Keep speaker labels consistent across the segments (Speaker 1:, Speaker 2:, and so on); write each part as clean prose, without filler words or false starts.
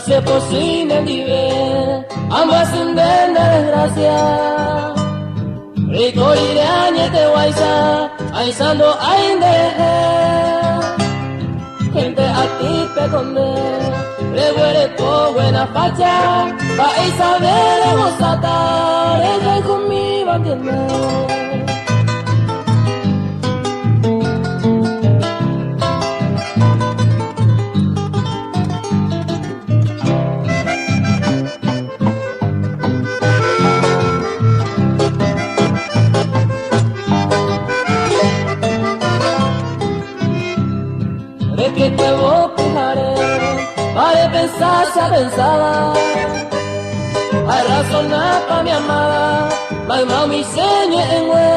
Speaker 1: se posible vive, ambas sin de desgracia. Rico y de añete guaysa, aizando ainde. Gente a ti te conde, le huele por buena facha, va a saber gozata, le conmigo entiende. Que nuevo pujaré, para pensar se pensaba, hay razonar pa' mi amada, malmao mi seño en hue,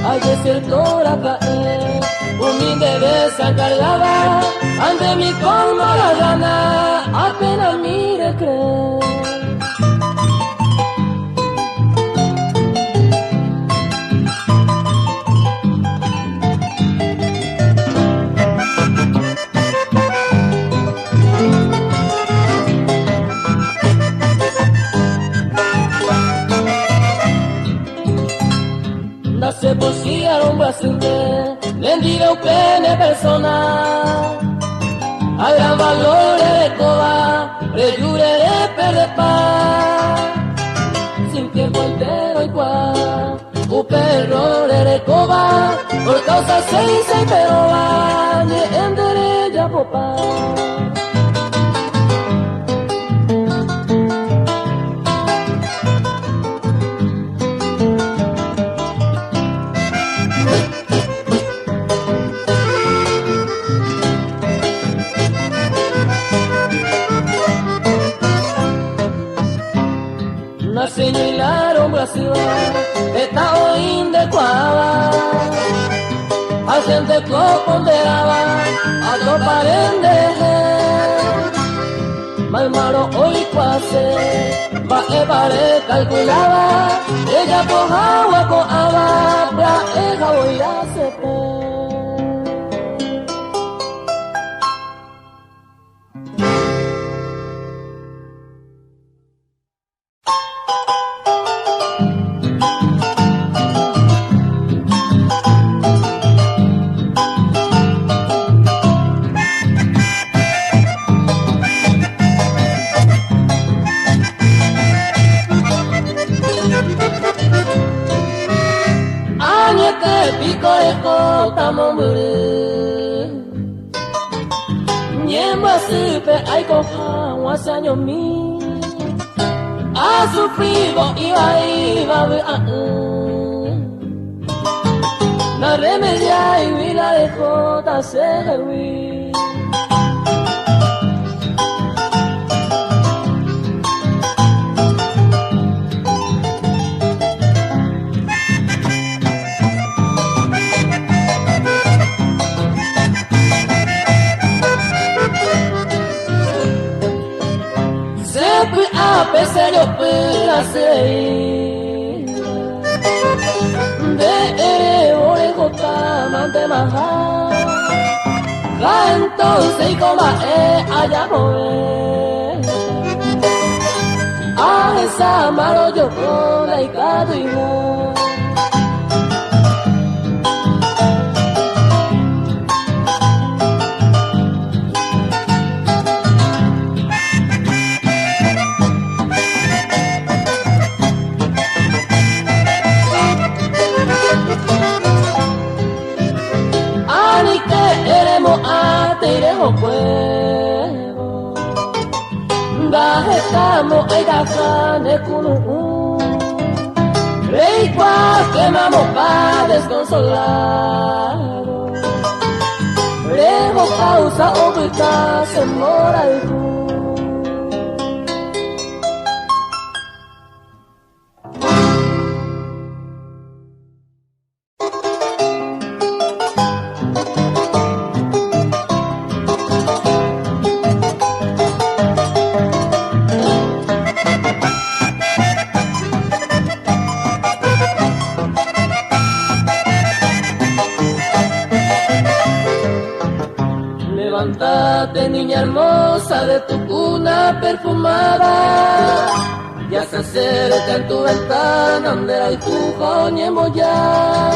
Speaker 1: hay que cierto hora caer, humilde vez se encargaba, ante mi colmo la gana, apenas mire creer. Se pusieron brasileños, le diré un pene personal. A gran valor de coba, reyureré paz. Sin tiempo entero igual, un perro de coba, por causa seis pero va, ni en derecha popa. Señalaron Brasil, está hoy inadecuada. A gente que ponderaba, a tu parende. Malmaro hoy pase, va a pare calculaba. Ella por agua con agua, para ella voy a hacer. Ay coja wasanyo mi a sufrido iba la remedia y la dejó tasewi pese yo pueda ser de orejota mante maja entonces y coma allá joven a esa mano yo con la icado y no fuego estamos ahí gafane kunu rey cuas quemamos pa desconsolado rego causa oculta se mora el tú. Levántate, niña hermosa, de tu cuna perfumada. Ya se acerca en tu ventana, donde hay tu joñemo ya.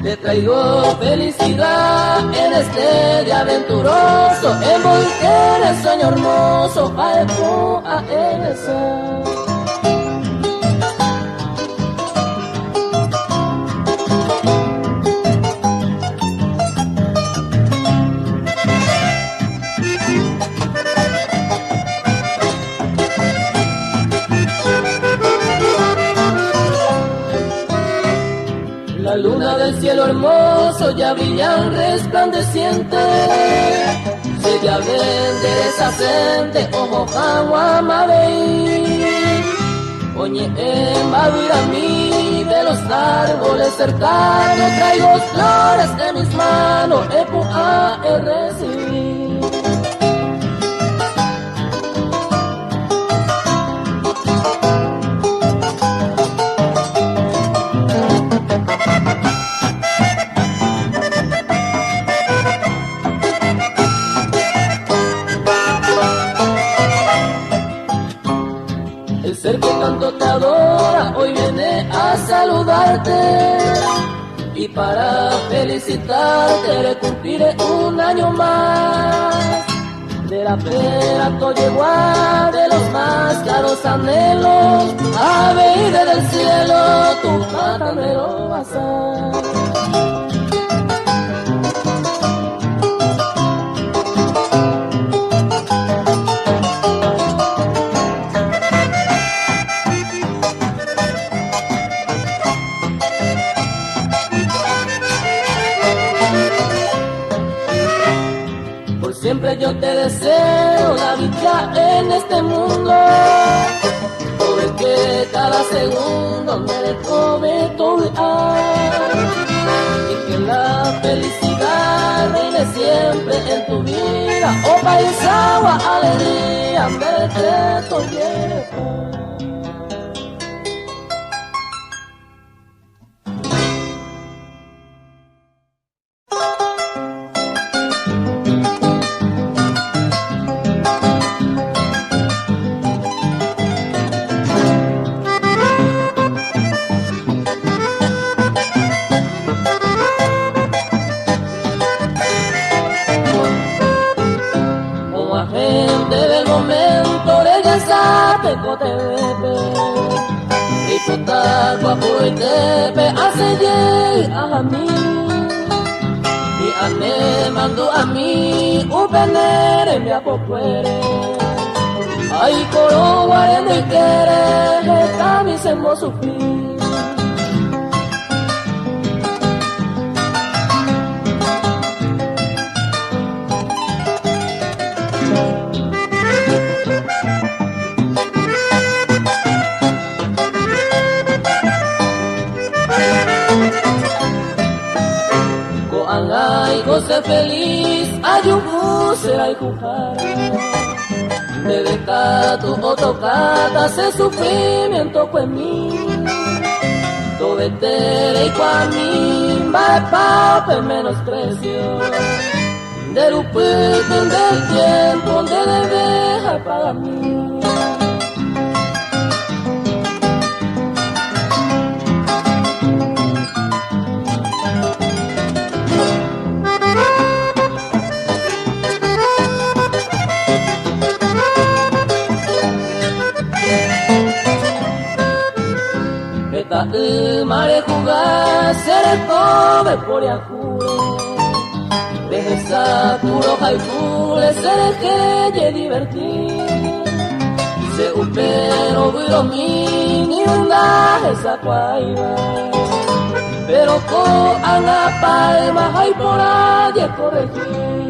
Speaker 1: Te traigo felicidad en este día aventuroso, envolver el sueño hermoso, algo a esa. La luna del cielo hermoso ya brilla resplandeciente, se ya vende desacente, ojo agua mabey. Oye, madura mí de los árboles cercanos, traigo flores de mis manos, epo a recibir. El ser que tanto te adora hoy viene a saludarte, y para felicitarte le cumpliré un año más. De la pera toyeguá, de los más claros anhelos, ave del cielo, tu matanero vas a. Siempre yo te deseo la dicha en este mundo, porque cada segundo merezco de todo y que la felicidad reine siempre en tu vida, oh país, agua, alegría, merece todo lleno. Tepe hace llegar a mí, y a mí mando a mí upenere me apopuere. Ay coro guarende quiere esta mi sembo sufrir. Sé feliz, ayubu será y jujara. Debe tu otocata, se sufrimiento pues mí. Tobetere y cuamín, va pape menosprecio. De lupiten del tiempo, de dejar para mí. Mare jugar, seré pobre por yajure. Deje sakuro haikure, seré que ye divertir. Se upero viro mi, ni una esa cuaiva. Pero con ana palma, hay por allí corregir.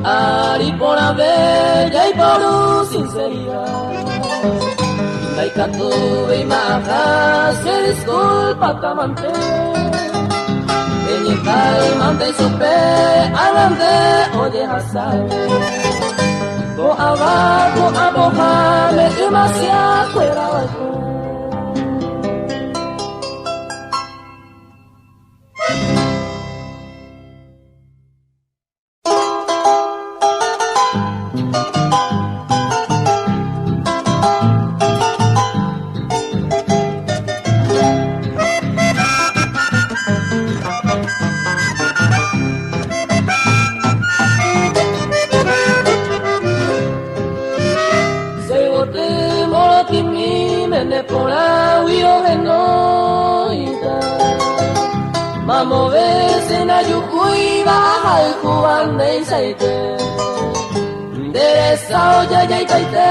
Speaker 1: Ari por la bella y por sinceridad, la icatuve y maja se disculpa tamante, Peñital, mante y sope, alande, oye hasal. Go abajo, abojame, demasiado fuera abajo. Mamo veces na yukui baja el juan de isaite. Deresa oya ya itaite,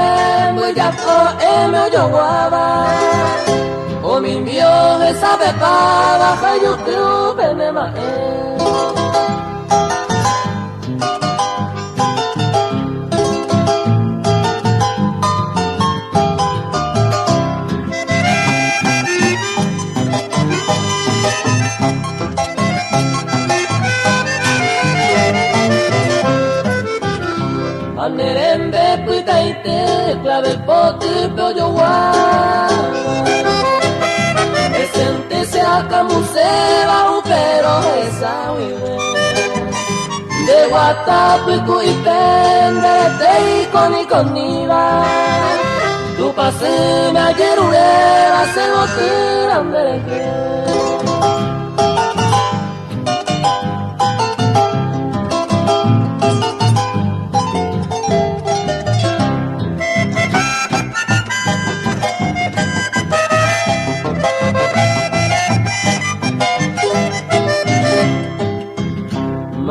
Speaker 1: muy ya ko eme oyo guaba. O mi mbio esa pepa baja yuku penema Anerembe puitaite, clave pote peoyo guá. Esente se acamuseba pero esa vive. De guatapuicu y penderete y coniva. Tu pase me ayer ureba se botiran de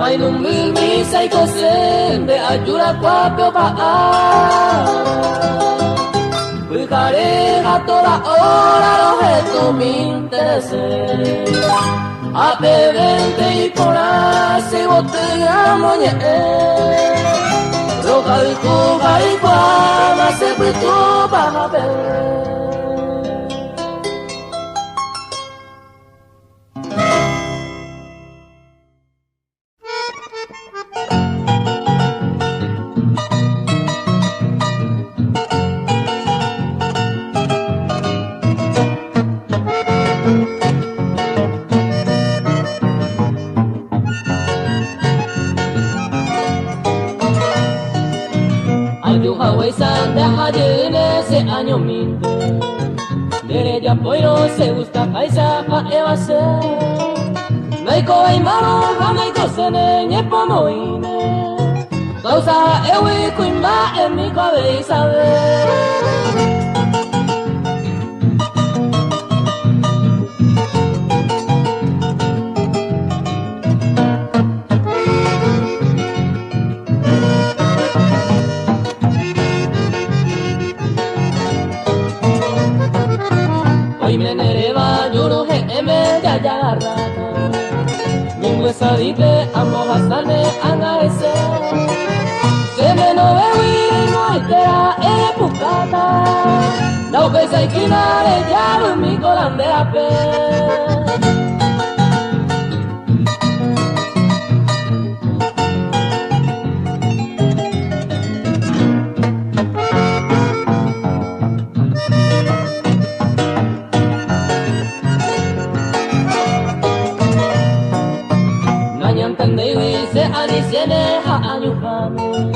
Speaker 1: Mainum mil misa y cosen de ayuda cuapio pa Fijaré a toda hora los gestos me interesen. A pebente y por así botella moñe. Roja y cuba y cuama se puito para ver. En ese año minte de ella poiro se gusta paisa pa evase Meiko y maro jameiko sene ñepo moine Causa ewi kuima en mi cabeza Sadite amo hasane angaese se me no bewi no itera epukata no pesa ikinare ya mi colande ape Anisiene ha anyufame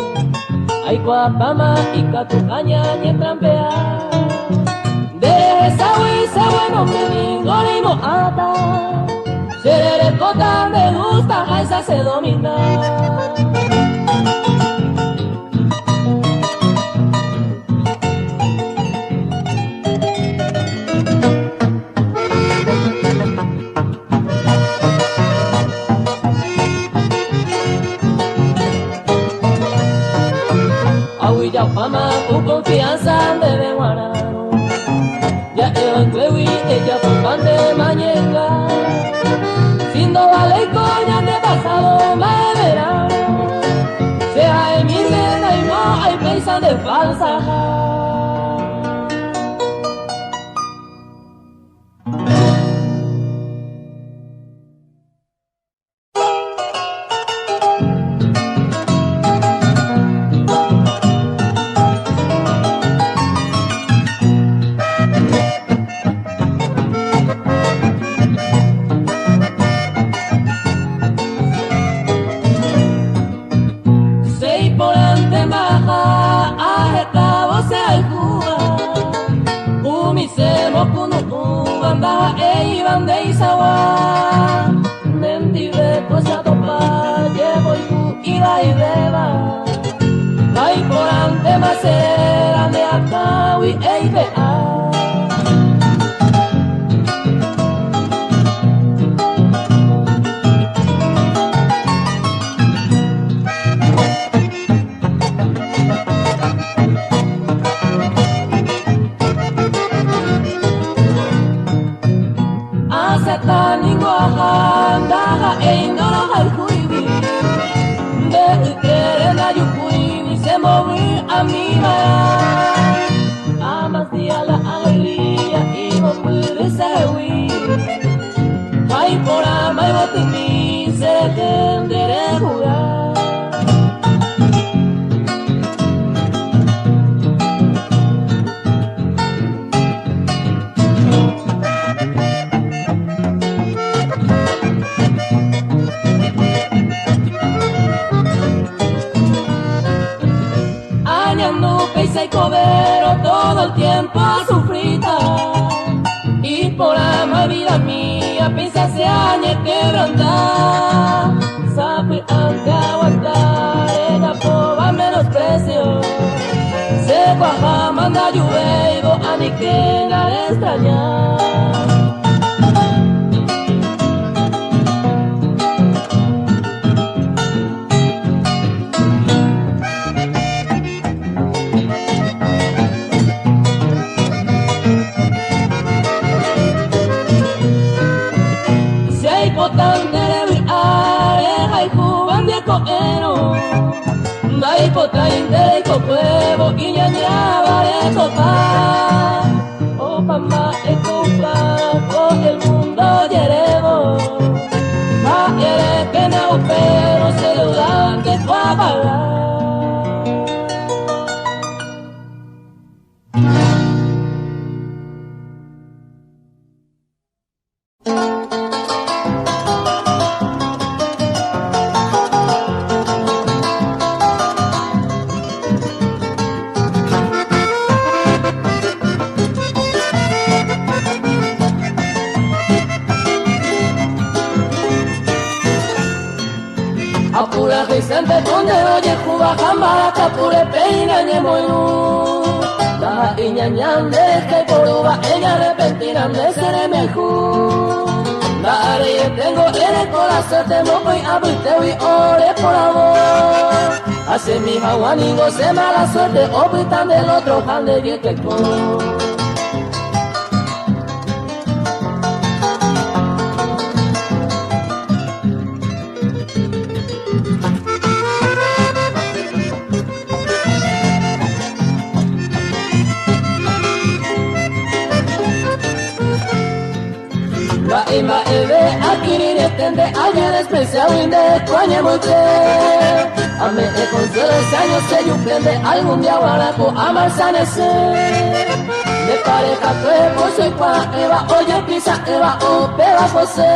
Speaker 1: Ay guapama y catucaña ni trampea De esa huisa bueno me ningolimo ata Serere cota me gusta jaisa se domina Ya fama, tu confianza me ve guardado. Ya yo en Clewi, ella por pan de mañana. banda e iban de Isawa mendive cosa topa llevo y la idea hay por ante macera de acá y idea. Handa e no hay cuivi de utere na yucuini se moví a mi mara amas día la alegría y no pude ser huir hay por ama y botini se tendré jugar. Y cobero todo el tiempo sufrida y por ama vida mía piensa se añe quebrantar sabe ante aguantar ella poba menosprecio se baja manda lluevo a ni que la extrañar. Mai potainde ko puevo y ñañaba de topa opa ma ecopa ko el mundo yerebo ma ere que no pero se lo dan que tu apagar. Apura Vicente donde oye Cuba Jambara Capure Peina Ñemoyú La Iñañan de que por uva ella repentina me seré mejor. La areia tengo en el corazón de moco y abrite y ore por amor. Hace mi jaguanigo se mala suerte o gritan del otro han de bien que con. Ima eve adquirir estende ayer especial y de coña mujer. Ame e consuelo ese año se yuprende algún día baraco amarsanese. De pareja que por soy pa eva oye pisa eva o peba jose.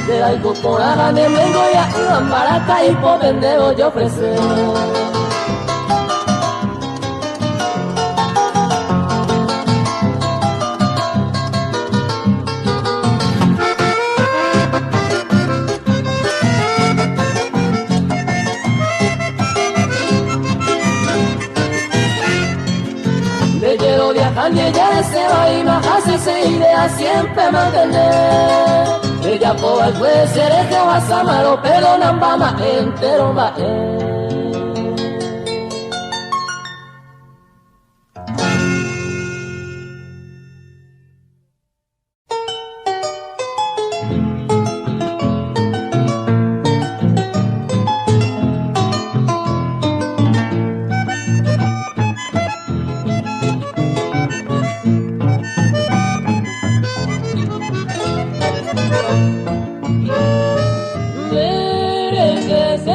Speaker 1: De algo por haga de mengo ya iban barata y por pendejo yo ofrecer. Viajando ella desea y más hace esa idea siempre mantener. Ella puede ser el que vas a amar o perdonan va más entero va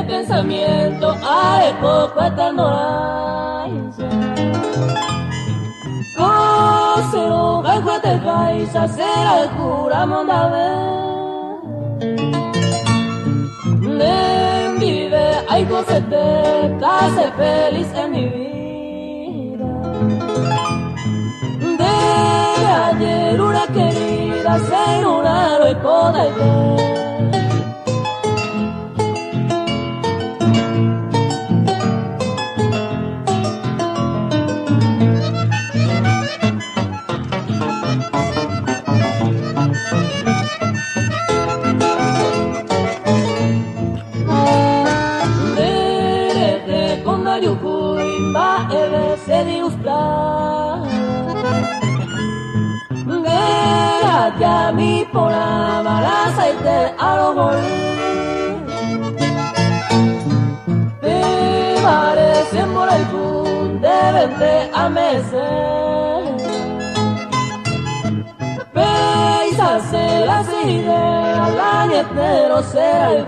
Speaker 1: pensamiento hay poco eterno Cosero gajo te vais a hacer al cura mondave Nen vive hay cosete hace feliz en mi vida De ayer una querida da cellulare potete. Ya mi por amarás y te hago morir. Te parece por el punto de vente a meses. Pensase las ideas, la nietero será el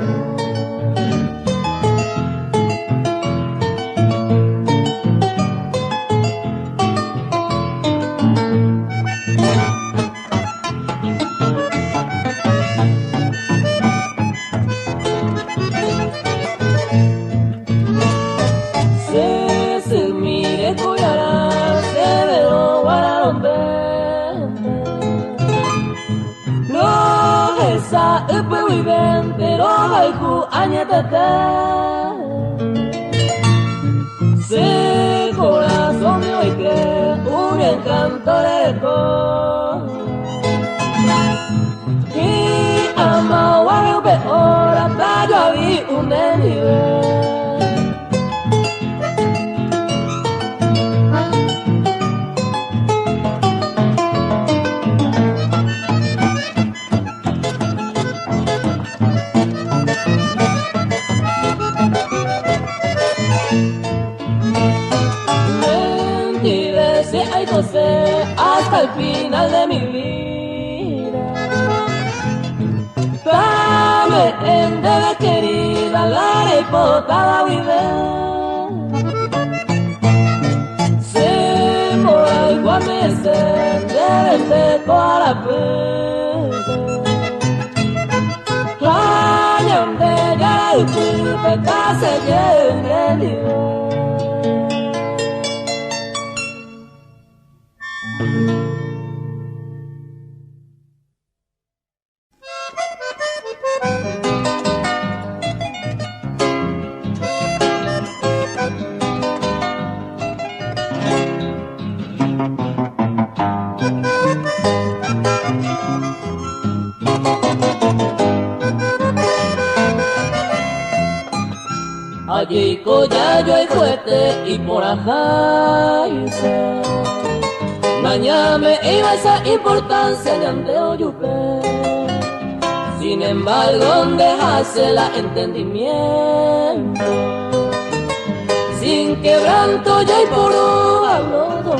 Speaker 1: se corazón mío y que un encanto le con y amado a lo peor hasta yo había un nivel. Hasta el final de mi vida, dame en debe querida la repotada vive. Se por algo a meses debe para añande ya el culpe se lleve el nivel. Allí ya yo hay fuerte y por ajá hice mañana iba esa importancia de andeo yupe. Sin embargo dejase la entendimiento sin quebranto ya y por hablo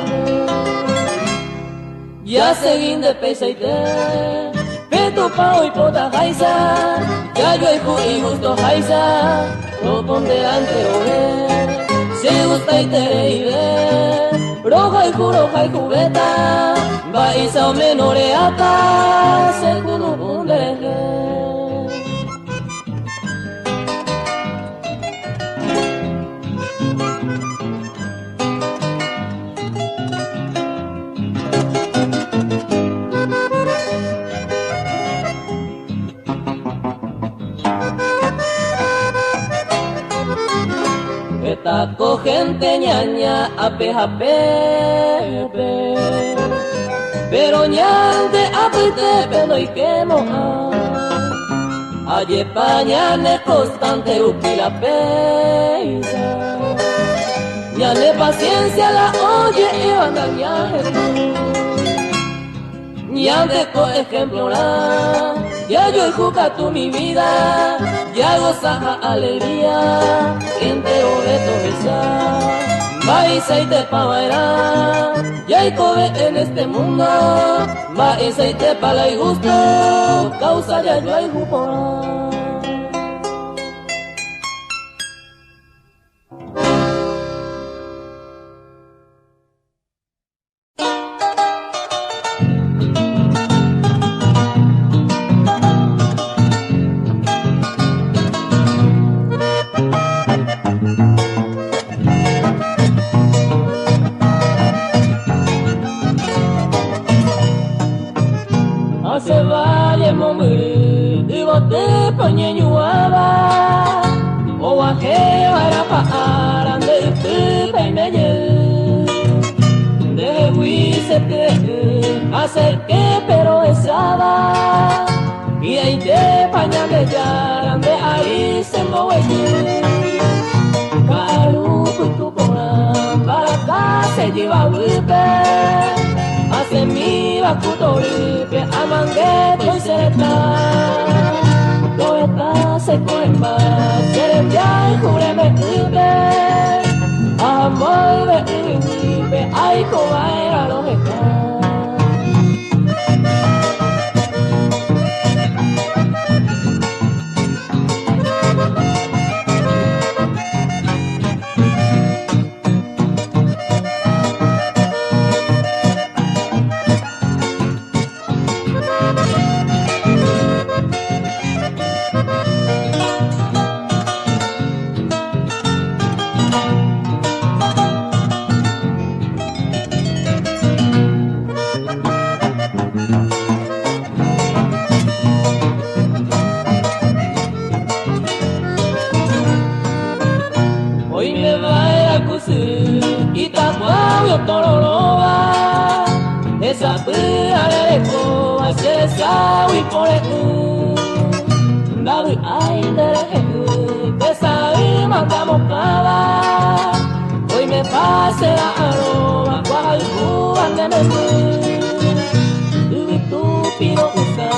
Speaker 1: ya seguí de pesa y te peto pao y pota jaisa ya yo y justo jaisa no ponderante over, se gusta y te ibe, roja y jugueta, va y sao menoreata, según un deje. Taco gente ñaña ape pero ñante apete pelo y quemo aye pañane constante upila peisa ñane paciencia la oye y van a ñante co ejemplo la ya yo juca tu mi vida ya goza alegría entero de tobesa va y te pavaera ya hay cobe en este mundo va y te pala y gusto causa ya yo hay jupora. se vaya momir y bote pañeñuaba o aje para parar de tu peñe de huise te hacer que pero esaba y ahí te pañan de yaran de ahí se mueve caru tu coran para casa se lleva wipe hace mi vacutoripe amangueto y sereta toeta se coemba seremia y jureme ibe amoy ve ibe ay coaira lo jeca. Hoy me va a cosir y tapuao toroloba esa pura de coa se sabe y por el dado ay de esa mandamos cada hoy me pase la aroma cual cuban de me tu pino usa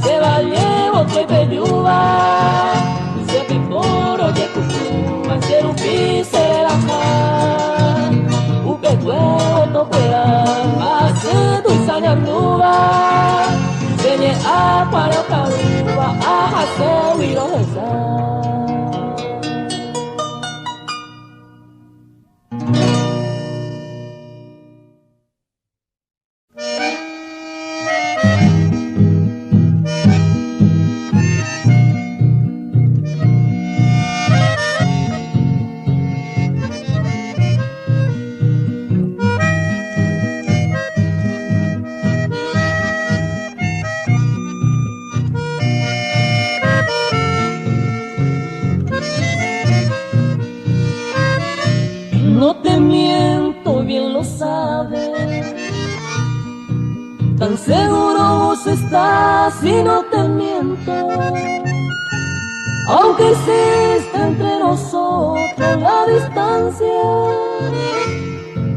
Speaker 1: se va llevo tu peyuba se piporo ye cucuma ser un pise la ca upe tueo no pueda hacer tu sañanduba señe a para caruba a hacer huiro esa. No te miento, bien lo sabes. Tan seguro vos estás y no te miento. Aunque exista entre nosotros la distancia,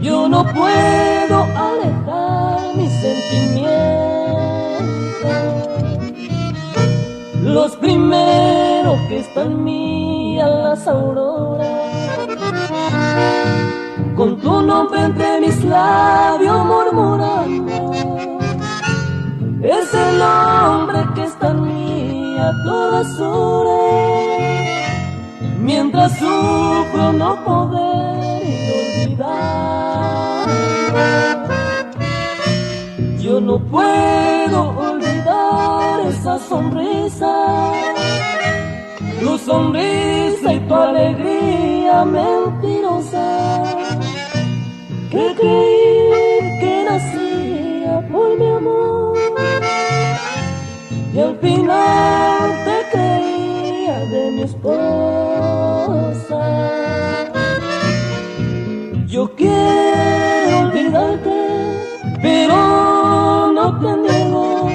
Speaker 1: yo no puedo alejar mis sentimientos. Los primeros que están mías las auroras, con tu nombre entre mis labios murmurando, es el hombre que está en mí a todas horas, mientras sufro no poder olvidar. Yo no puedo olvidar esa sonrisa, tu sonrisa y tu alegría mentirosa, que creí que nacía por mi amor y al final te creía de mi esposa. Yo quiero olvidarte, pero no te niego,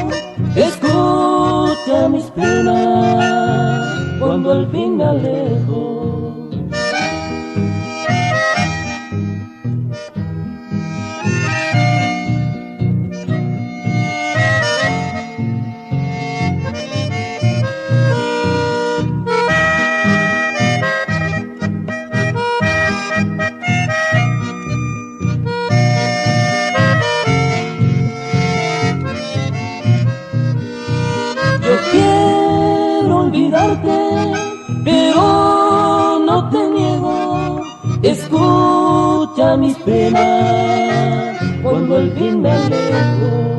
Speaker 1: escucha mis penas cuando al fin me alejo. Yo quiero olvidarte, pero no te niego, escucha mis penas cuando al fin me alejo.